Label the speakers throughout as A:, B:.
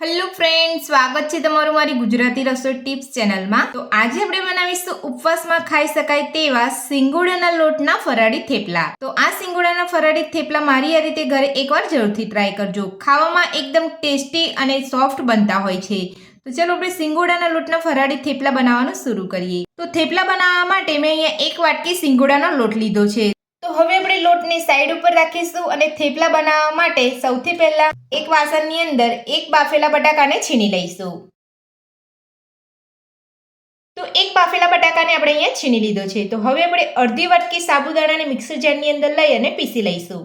A: Hello friend, સ્વાગત છે તમારું મારી ગુજરાતી રસોઈ ટિપ્સ ચેનલમાં। તો આજે આપણે બનાવીશું ઉપવાસમાં ખાઈ શકાય તેવા સિંગોડાના લોટના ફરાળી થેપલા। તો આ સિંગોડાના ફરાળી થેપલા મારી આ રીતે ઘરે એકવાર જરૂરથી ટ્રાય કરજો। ખાવામાં એકદમ ટેસ્ટી અને સોફ્ટ બનતા હોય છે। તો ચાલો આપણે સિંગોડાના લોટના ફરાળી થેપલા બનાવવાનું શરૂ કરીએ। તો થેપલા બનાવવા માટે મેં અહીંયા 1 વાટકી સિંગોડાનો લોટ લીધો છે। તો હવે આપણે લોટને સાઈડ ઉપર રાખીશું અને થેપલા બનાવવા માટે સૌથી પહેલા એક વાસણની અંદર એક બાફેલા બટાકાને છીણી લઈશું। તો એક બાફેલા બટાકાને આપણે અહીંયા છીણી લીધો છે। તો હવે આપણે અડધી વાટકી સાબુદાણાને મિક્સર જારની અંદર લઈ અને પીસી લઈશું।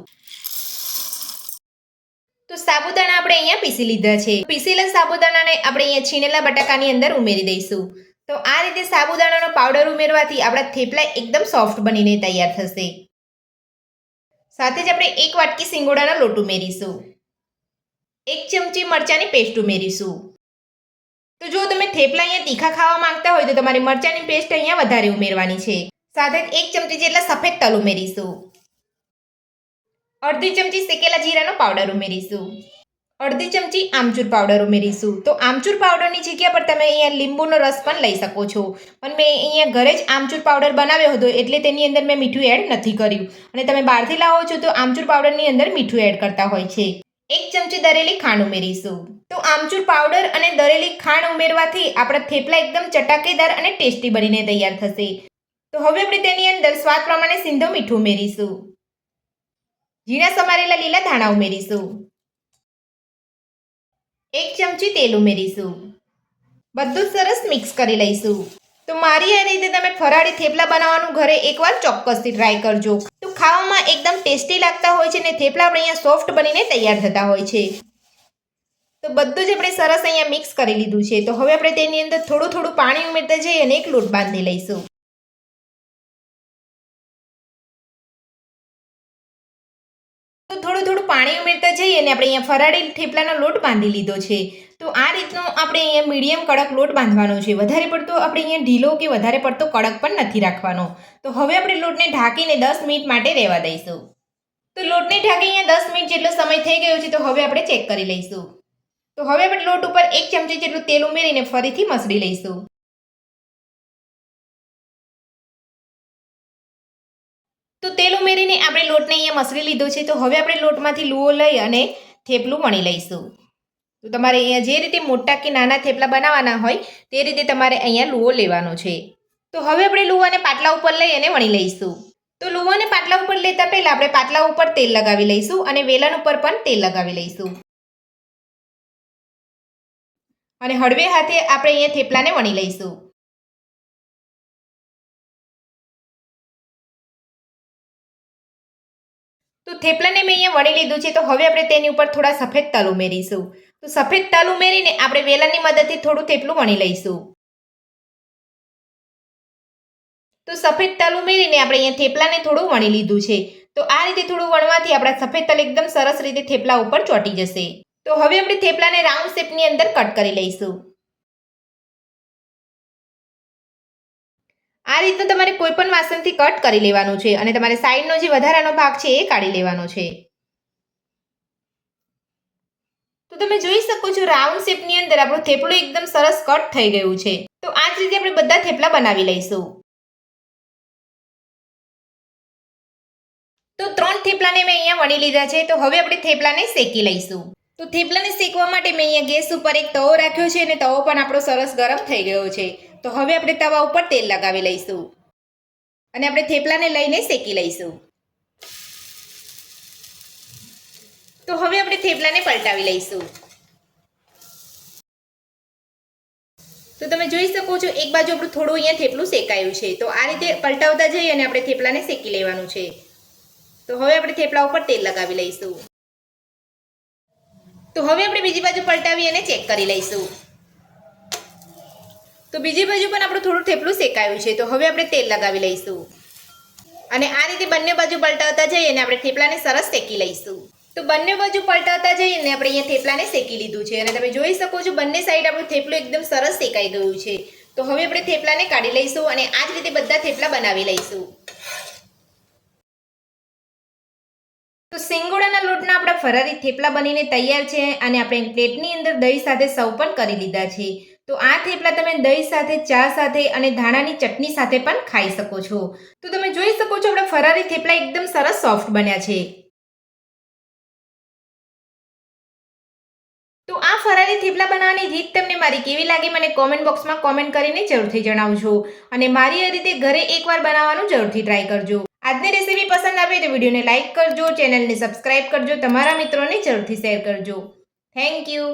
A: તો સાબુદાણા આપણે અહીંયા પીસી લીધા છે। પીસેલા સાબુદાણાને આપણે અહીંયા છીણેલા બટાકાની અંદર ઉમેરી દઈશું। તો આ રીતે સાબુદાણાનો પાવડર ઉમેરવાથી આપણા થેપલા એકદમ સોફ્ટ બનીને તૈયાર થશે। સાથે જ આપણે એક વાટકી સિંગોડાનો લોટ ઉમેરીશું। 1 ચમચી મરચાની પેસ્ટ ઉમેરીશું। તો જો તમે થેપલા અહીંયા તીખા ખાવા માંગતા હોય તો તમારે મરચાની પેસ્ટ અહીંયા વધારે ઉમેરવાની છે। સાથે જ 1 ચમચી જેટલા સફેદ તલ ઉમેરીશું। અડધી ચમચી શેકેલા જીરાનો પાવડર ઉમેરીશું। અડધી ચમચી આમચૂર પાવડર ઉમેરીશું। તો આમચૂર પાવડરની જગ્યા પર તમે અહીંયા લીંબુનો રસ પણ લઈ શકો છો, પણ મેં અહીંયા ઘરે જ આમચૂર પાવડર બનાવ્યો હતો એટલે તેની અંદર મેં મીઠું એડ નથી કર્યું, અને તમે બહારથી લાવો છો તો આમચૂર પાવડરની અંદર મીઠું એડ કરતા હોય છે। 1 ચમચી દરેલી ખાંડ ઉમેરીશું। તો આમચૂર પાવડર અને દરેલી ખાંડ ઉમેરવાથી આપણા થેપલા એકદમ ચટાકેદાર અને ટેસ્ટી બનીને તૈયાર થશે। તો હવે આપણે તેની અંદર સ્વાદ પ્રમાણે સિંધો મીઠું ઉમેરીશું। ઝીણા સમારેલા લીલા ધાણા ઉમેરીશું। 1 ચમચી તેલ ઉમેરીશું। બધું સરસ મિક્સ કરી લઈશું। તો મારી આ રીતે તમે ફરાળી થેપલા બનાવવાનું ઘરે એકવાર ચોક્કસથી ટ્રાય કરજો। તો ખાવામાં એકદમ ટેસ્ટી લાગતા હોય છે અને થેપલા આપણે અહીંયા સોફ્ટ બનીને તૈયાર થતા હોય છે। તો બધું જ આપણે સરસ અહીંયા મિક્સ કરી લીધું છે। તો હવે આપણે તેની અંદર થોડું થોડું પાણી ઉમેરતા જઈ અને એક લોટ બાંધી લઈશું। તો થોડું થોડું પાણી ઉમેરતા જઈએ અને આપણે અહીંયા ફરાળી થેપલાનો લોટ બાંધી લીધો છે। તો આ રીતનો આપણે અહીંયા મીડિયમ કડક લોટ બાંધવાનો છે। વધારે પડતો આપણે અહીંયા ઢીલો કે વધારે પડતો કડક પણ નથી રાખવાનો। તો હવે આપણે લોટને ઢાંકીને 10 મિનિટ માટે રહેવા દઈશું। તો લોટને ઢાંકી અહીંયા 10 મિનિટ જેટલો સમય થઈ ગયો છે। તો હવે આપણે ચેક કરી લઈશું। તો હવે આપણે લોટ ઉપર 1 ચમચી જેટલું તેલ ઉમેરીને ફરીથી મસળી લઈશું। તો તેલ ઉમેરીને આપણે લોટને અહીંયા મસળી લીધો છે। તો હવે આપણે લોટમાંથી લુઓ લઈ અને થેપલું વણી લઈશું। તો તમારે અહીંયા જે રીતે મોટા કે નાના થેપલા બનાવવાના હોય તે રીતે તમારે અહીંયા લુઓ લેવાનો છે। તો હવે આપણે લુવાને પાટલા ઉપર લઈ અને વણી લઈશું। તો લુવાને પાટલા ઉપર લેતા પહેલા આપણે પાટલા ઉપર તેલ લગાવી લઈશું અને વેલણ ઉપર પણ તેલ લગાવી લઈશું, અને હળવે હાથે આપણે અહીંયા થેપલાને વણી લઈશું। તો થેપલાને મેં અહીંયા વણી લીધું છે। તો હવે આપણે તેની ઉપર થોડા સફેદ તલ ઉમેરીશું। તો સફેદ તલ ઉમેરીને આપણે વેલણની મદદથી થોડું થેપલું વણી લઈશું। તો સફેદ તલ ઉમેરીને આપણે અહીંયા થેપલાને થોડું વણી લીધું છે। તો આ રીતે થોડું વણવાથી આપણા સફેદ તલ એકદમ સરસ રીતે થેપલા ઉપર ચોંટી જશે। તો હવે આપણે થેપલાને રાઉન્ડ શેપની અંદર કટ કરી લઈશું। આ રીતનું તમારે કોઈ પણ વાસણથી કટ કરી લેવાનું છે અને તમારે સાઈડનો જે વધારાનો ભાગ છે એ કાઢી લેવાનો છે। તો તમે જોઈ શકો છો રાઉન્ડ શેપની અંદર આપણું થેપલું એકદમ સરસ કટ થઈ ગયું છે। તો આ જ રીતે આપણે બધા થેપલા બનાવી લઈશું। તો 3 થેપલાને મેં અહીંયા વણી લીધા છે। તો હવે આપણે થેપલાને શેકી લઈશું। તો થેપલાને શેકવા માટે મેં અહીંયા ગેસ ઉપર એક તવો રાખ્યો છે અને તવો પણ આપણો સરસ ગરમ થઈ ગયો છે। તો હવે આપણે તવા ઉપર તેલ લગાવી લઈશું અને આપણે થેપલાને લઈને શેકી લઈશું। તો હવે આપણે થેપલાને પલટાવી લઈશું। તો તમે જોઈ શકો છો એક બાજુ આપણું થોડું અહીંયા થેપલું શેકાયું છે। તો આ રીતે પલટાવતા જઈ અને આપણે થેપલાને શેકી લેવાનું છે। તો હવે આપણે થેપલા ઉપર તેલ લગાવી લઈશું। તો હવે આપણે બીજી બાજુ પલટાવી અને ચેક કરી લઈશું। તો બીજી બાજુ પણ આપણું થોડું થેપલું શેકાયું છે। તો હવે આપણે તેલ લગાવી લઈશું અને આ રીતે બંને બાજુ પલટાવતા જઈ અને આપણે થેપલાને સરસ શેકી લઈશું। તો બંને બાજુ પલટાવતા જઈને આપણે અહીંયા થેપલાને શેકી લીધું છે અને તમે જોઈ શકો છો બંને સાઈડ આપણું થેપલું એકદમ સરસ શેકાઈ ગયું છે। તો હવે આપણે થેપલાને કાઢી લઈશું અને આ જ રીતે બધા થેપલા બનાવી લઈશું। તો સિંગોડાના લોટના આપણા ફરારી થેપલા બનીને તૈયાર છે અને આપણે પ્લેટની અંદર દહીં સાથે સર્વ પણ કરી લીધા છે. તો આ થેપલા તમે દહીં સાથે, ચા સાથે અને ધાણાની ચટણી સાથે પણ ખાઈ શકો છો. તો તમે જોઈ શકો છો આપણા ફરારી થેપલા એકદમ સરસ સોફ્ટ બન્યા છે. તો આ ફરારી થેપલા બનાવવાની રીત તમને મારી કેવી લાગી મને કોમેન્ટ બોક્સમાં કોમેન્ટ કરીને જરૂરથી જણાવજો. અને મારી આ રીતે ઘરે એકવાર બનાવવાનું જરૂરથી ટ્રાય કરજો. આજની રેસીપી પસંદ આવે તો વિડીયોને લાઇક કરજો, ચેનલને સબસ્ક્રાઇબ કરજો, તમારા મિત્રોને જરૂરથી શેર કરજો. Thank you.